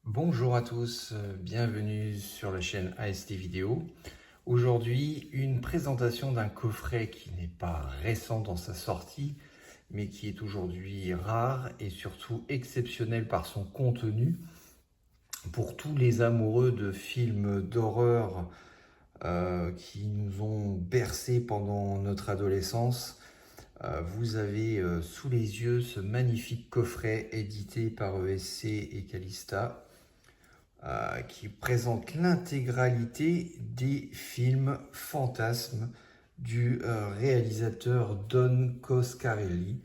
Bonjour à tous, bienvenue sur la chaîne AST Vidéo. Aujourd'hui, une présentation d'un coffret qui n'est pas récent dans sa sortie, mais qui est aujourd'hui rare et surtout exceptionnel par son contenu. Pour tous les amoureux de films d'horreur qui nous ont bercés pendant notre adolescence, vous avez sous les yeux ce magnifique coffret édité par ESC et Calista. Qui présente l'intégralité des films fantasmes du réalisateur Don Coscarelli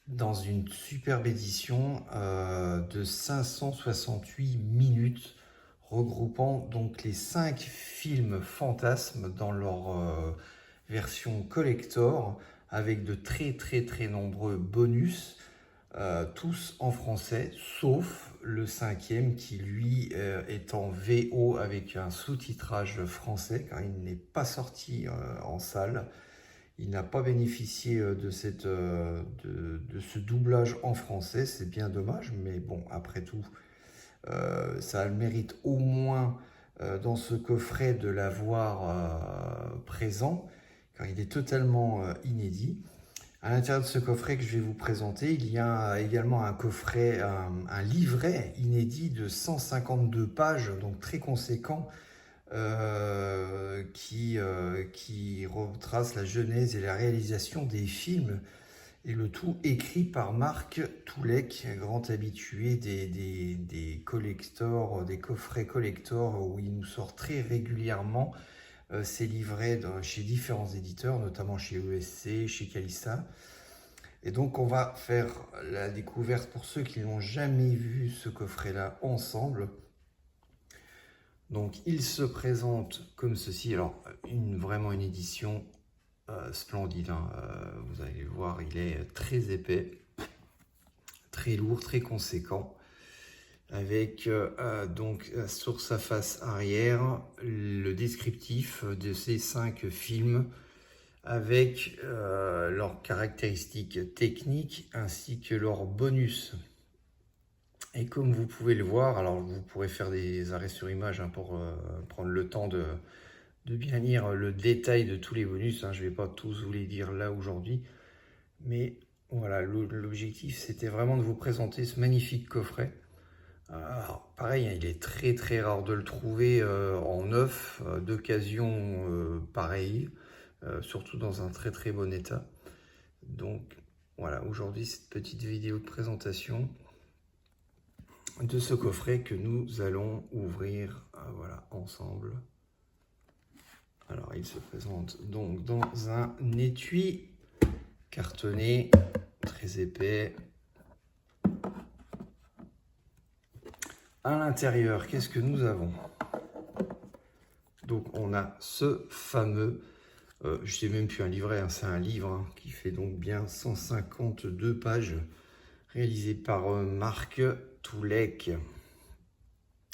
dans une superbe édition de 568 minutes regroupant donc les 5 films fantasmes dans leur version collector avec de très nombreux bonus, tous en français, sauf le 5e qui lui est en VO avec un sous-titrage français car il n'est pas sorti en salle. Il n'a pas bénéficié de ce doublage en français, c'est bien dommage, mais bon, après tout, ça a le mérite au moins dans ce coffret de l'avoir présent, car il est totalement inédit. À l'intérieur de ce coffret que je vais vous présenter, il y a également un coffret, un livret inédit de 152 pages, donc très conséquent, qui retrace la genèse et la réalisation des films, et le tout écrit par Marc Toulek, grand habitué des collectors, des coffrets collector, où il nous sort très régulièrement ses livrets chez différents éditeurs, notamment chez ESC, chez Calista. Et donc on va faire la découverte pour ceux qui n'ont jamais vu ce coffret-là ensemble. Donc il se présente comme ceci. Alors vraiment une édition splendide, hein. Vous allez le voir, il est très épais, très lourd, très conséquent. Avec donc sur sa face arrière le descriptif de ces 5 films avec leurs caractéristiques techniques ainsi que leurs bonus. Et comme vous pouvez le voir, alors vous pourrez faire des arrêts sur image hein, pour prendre le temps de bien lire le détail de tous les bonus, hein. Je ne vais pas tous vous les dire là aujourd'hui, mais voilà, l'objectif c'était vraiment de vous présenter ce magnifique coffret. Alors, pareil, hein, il est très rare de le trouver en neuf, d'occasion pareille, surtout dans un très bon état. Donc voilà, aujourd'hui cette petite vidéo de présentation de ce coffret que nous allons ouvrir voilà, ensemble. Alors il se présente donc dans un étui cartonné, très épais. À l'intérieur, qu'est-ce que nous avons? Donc on a ce fameux, je ne sais même plus un livret, hein, c'est un livre hein, qui fait donc bien 152 pages, réalisé par Marc Toulek,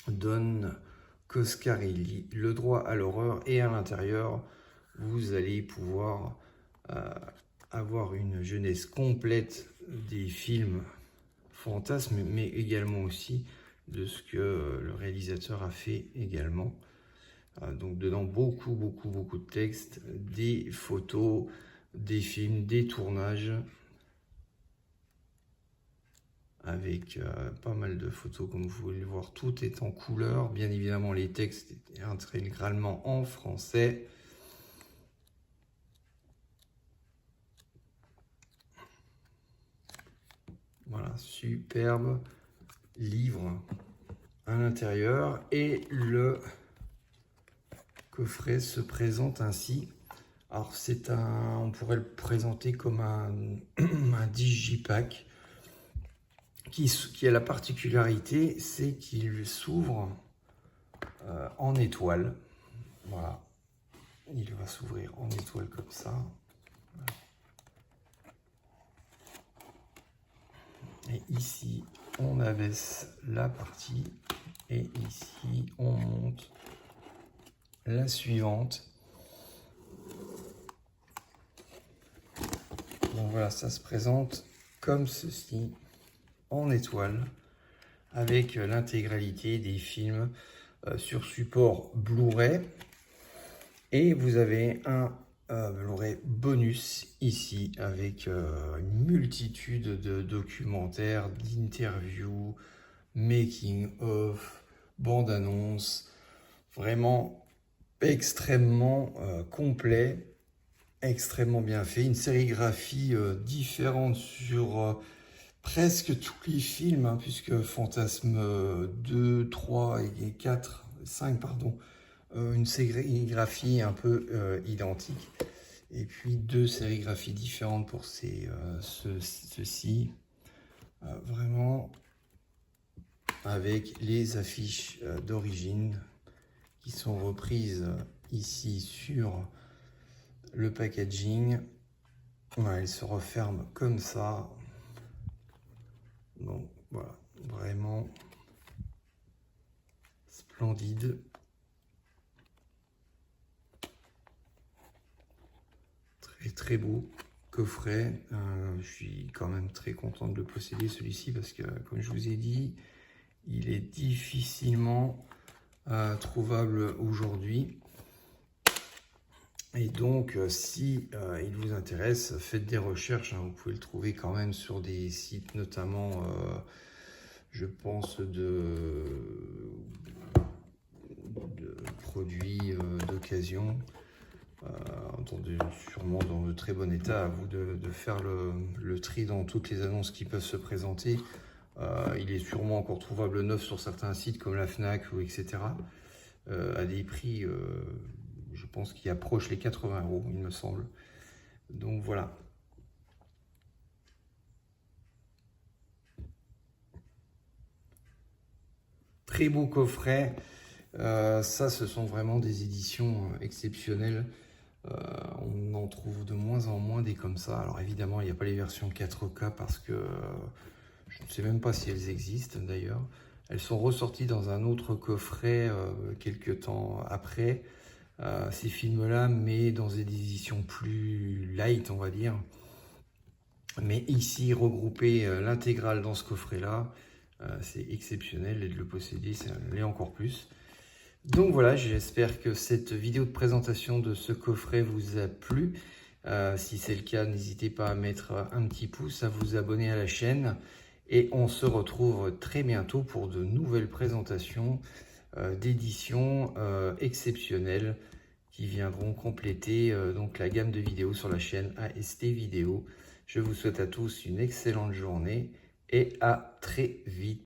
Don Coscarelli, le droit à l'horreur. Et à l'intérieur, vous allez pouvoir avoir une genèse complète des films fantasmes, mais également aussi de ce que le réalisateur a fait également. Donc dedans beaucoup de textes, des photos, des films, des tournages, avec pas mal de photos comme vous pouvez le voir, tout est en couleur, bien évidemment les textes étaient intégralement en français. Voilà, superbe livre à l'intérieur, et le coffret se présente ainsi. Alors c'est on pourrait le présenter comme un digipack qui a la particularité, c'est qu'il s'ouvre en étoile. Voilà, il va s'ouvrir en étoile comme ça. Et ici, on abaisse la partie et ici, on monte la suivante. Donc voilà, ça se présente comme ceci, en étoile, avec l'intégralité des films sur support Blu-ray. Et vous avez un Blu-ray bonus ici avec une multitude de documentaires, d'interviews, making of, bande-annonce, vraiment extrêmement complet, extrêmement bien fait, une sérigraphie différente sur presque tous les films, hein, puisque Fantasme 2, 3 et 4, 5, pardon, une sérigraphie un peu identique. Et puis deux sérigraphies différentes pour ceux-ci. Vraiment avec les affiches d'origine qui sont reprises ici sur le packaging. Voilà, elles se referment comme ça. Donc voilà, vraiment splendide. Très très beau coffret. Je suis quand même très content de le posséder, celui-ci, parce que comme je vous ai dit, il est difficilement trouvable aujourd'hui. Et donc, si il vous intéresse, faites des recherches, hein. Vous pouvez le trouver quand même sur des sites, notamment, je pense, de produits d'occasion, sûrement dans de très bon état. À vous de faire le tri dans toutes les annonces qui peuvent se présenter. Il est sûrement encore trouvable neuf sur certains sites comme la Fnac ou etc. À des prix, je pense, qui approchent les 80 €, il me semble. Donc voilà. Très beau coffret. Ça, ce sont vraiment des éditions exceptionnelles. On en trouve de moins en moins des comme ça. Alors évidemment, il n'y a pas les versions 4K parce que je ne sais même pas si elles existent d'ailleurs. Elles sont ressorties dans un autre coffret quelques temps après ces films-là, mais dans des éditions plus light, on va dire. Mais ici, regrouper l'intégrale dans ce coffret-là, c'est exceptionnel, et de le posséder, ça l'est encore plus. Donc voilà, j'espère que cette vidéo de présentation de ce coffret vous a plu. Si c'est le cas, n'hésitez pas à mettre un petit pouce, à vous abonner à la chaîne. Et on se retrouve très bientôt pour de nouvelles présentations d'éditions exceptionnelles qui viendront compléter donc la gamme de vidéos sur la chaîne AST Vidéo. Je vous souhaite à tous une excellente journée et à très vite.